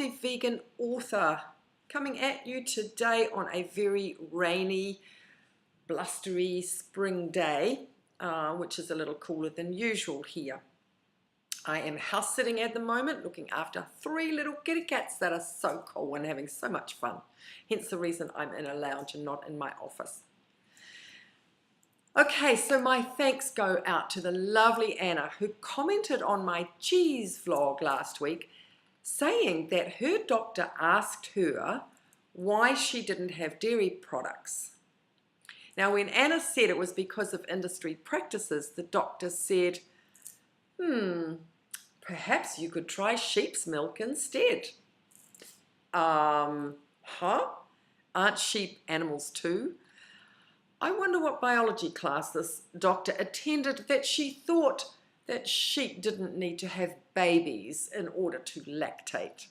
healthy vegan author, coming at you today on a very rainy, blustery spring day, which is a little cooler than usual here. I am house sitting at the moment, looking after 3 little kitty cats that are so cool and having so much fun. Hence the reason I'm in a lounge and not in my office. Okay, so my thanks go out to the lovely Anna, who commented on my cheese vlog last week, saying that her doctor asked her why she didn't have dairy products. Now, when Anna said it was because of industry practices, the doctor said, perhaps you could try sheep's milk instead. Aren't sheep animals too? I wonder what biology class this doctor attended that she thought that sheep didn't need to have babies in order to lactate.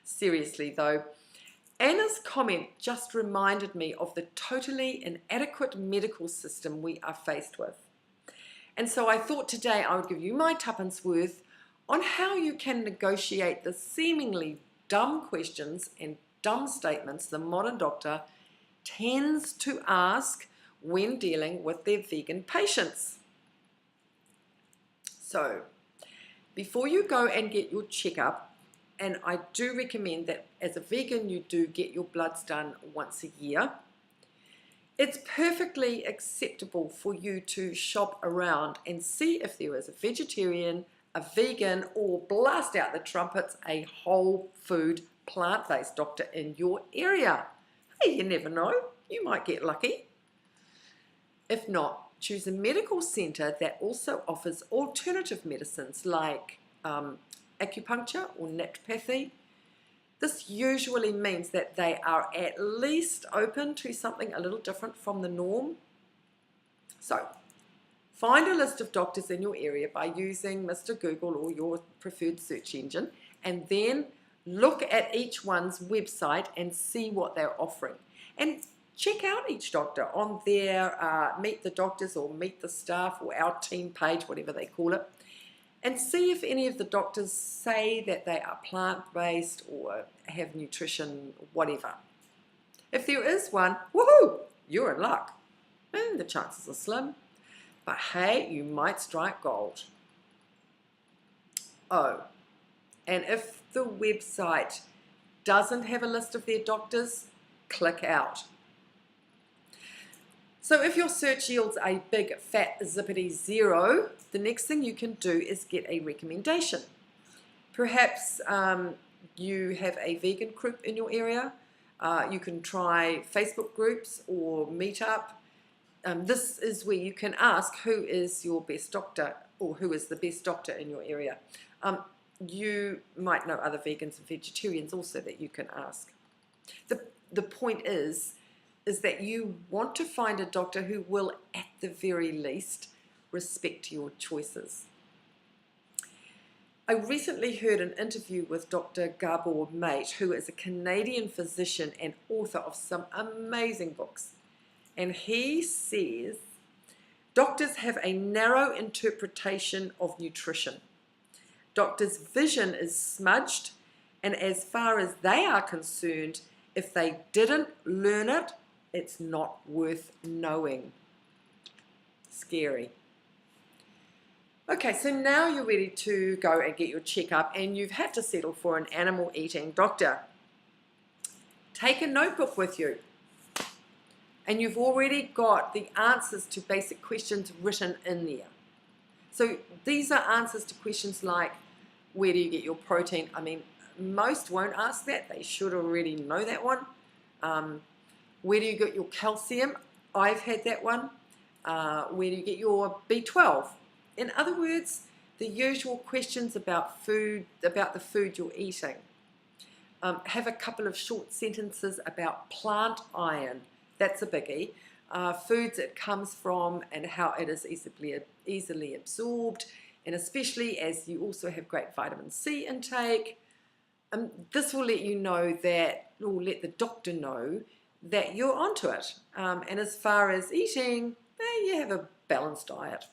Seriously though, Anna's comment just reminded me of the totally inadequate medical system we are faced with. And so I thought today I would give you my tuppence worth on how you can negotiate the seemingly dumb questions and dumb statements the modern doctor tends to ask when dealing with their vegan patients. So, before you go and get your checkup, and I do recommend that as a vegan you do get your bloods done once a year, it's perfectly acceptable for you to shop around and see if there is a vegetarian, a vegan, or blast out the trumpets, a whole food plant-based doctor in your area. Hey, you never know, you might get lucky. If not, choose a medical centre that also offers alternative medicines like acupuncture or naturopathy. This usually means that they are at least open to something a little different from the norm. So, find a list of doctors in your area by using Mr. Google or your preferred search engine, and then look at each one's website and see what they're offering. And check out each doctor on their Meet the Doctors or Meet the Staff or Our Team page, whatever they call it, and see if any of the doctors say that they are plant-based or have nutrition, whatever. If there is one, woohoo, you're in luck. And the chances are slim, but hey, you might strike gold. Oh, and if the website doesn't have a list of their doctors, click out. So if your search yields a big fat zippity 0, the next thing you can do is get a recommendation. Perhaps you have a vegan group in your area. You can try Facebook groups or Meetup. This is where you can ask who is your best doctor or who is the best doctor in your area. You might know other vegans and vegetarians also that you can ask. The point is that you want to find a doctor who will, at the very least, respect your choices. I recently heard an interview with Dr. Gabor Mate, who is a Canadian physician and author of some amazing books. And he says, doctors have a narrow interpretation of nutrition. Doctors' vision is smudged, and as far as they are concerned, if they didn't learn it, it's not worth knowing. Scary. Okay, so now you're ready to go and get your checkup and you've had to settle for an animal eating doctor. Take a notebook with you and you've already got the answers to basic questions written in there. So these are answers to questions like, where do you get your protein? I mean, most won't ask that. They should already know that one. Where do you get your calcium? I've had that one. Where do you get your B12? In other words, the usual questions about food, about the food you're eating. Have a couple of short sentences about plant iron. That's a biggie. Foods it comes from and how it is easily absorbed, and especially as you also have great vitamin C intake. This will let you know that, or let the doctor know that you're onto it. And as far as eating, you have a balanced diet.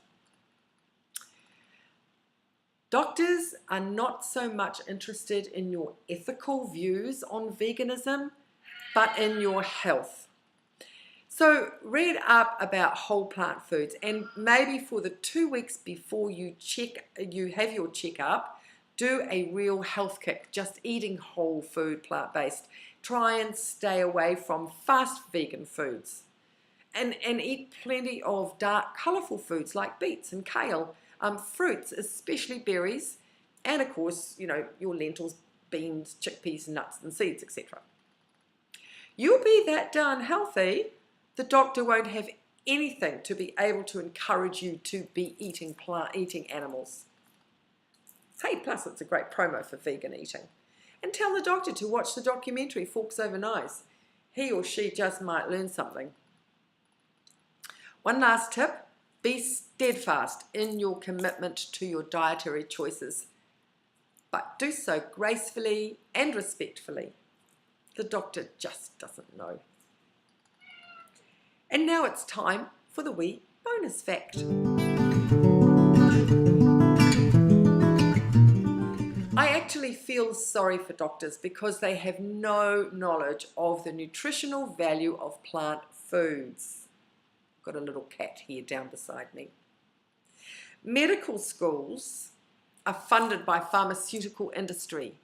Doctors are not so much interested in your ethical views on veganism, but in your health. So read up about whole plant foods, and maybe for the 2 weeks before you have your checkup, do a real health kick, just eating whole food, plant-based. Try and stay away from fast vegan foods. And eat plenty of dark, colourful foods like beets and kale, fruits, especially berries, and of course, your lentils, beans, chickpeas, nuts and seeds, etc. You'll be that darn healthy, the doctor won't have anything to be able to encourage you to be eating animals. Hey, plus it's a great promo for vegan eating. And tell the doctor to watch the documentary Forks Over Knives. He or she just might learn something. One last tip, be steadfast in your commitment to your dietary choices, but do so gracefully and respectfully. The doctor just doesn't know. And now it's time for the wee bonus fact. I actually feel sorry for doctors because they have no knowledge of the nutritional value of plant foods. Got a little cat here down beside me. Medical schools are funded by pharmaceutical industry,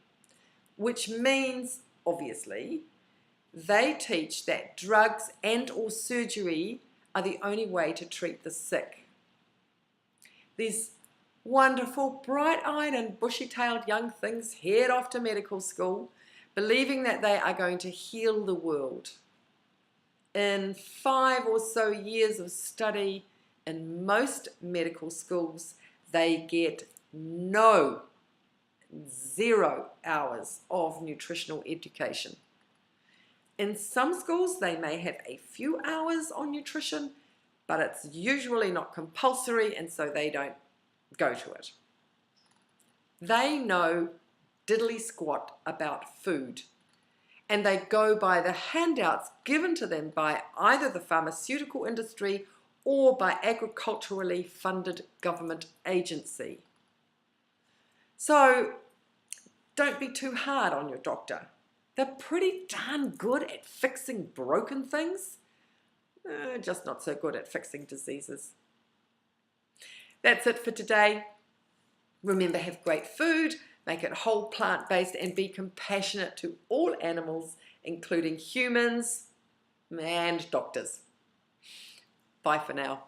which means, obviously, they teach that drugs and or surgery are the only way to treat the sick. These wonderful, bright-eyed and bushy-tailed young things head off to medical school, believing that they are going to heal the world. In 5 or so years of study in most medical schools, they get 0 hours of nutritional education. In some schools, they may have a few hours on nutrition, but it's usually not compulsory, and so they don't go to it. They know diddly squat about food, and they go by the handouts given to them by either the pharmaceutical industry or by agriculturally funded government agency. So don't be too hard on your doctor. They're pretty darn good at fixing broken things, just not so good at fixing diseases. That's it for today. Remember, have great food, make it whole plant-based, and be compassionate to all animals, including humans and doctors. Bye for now.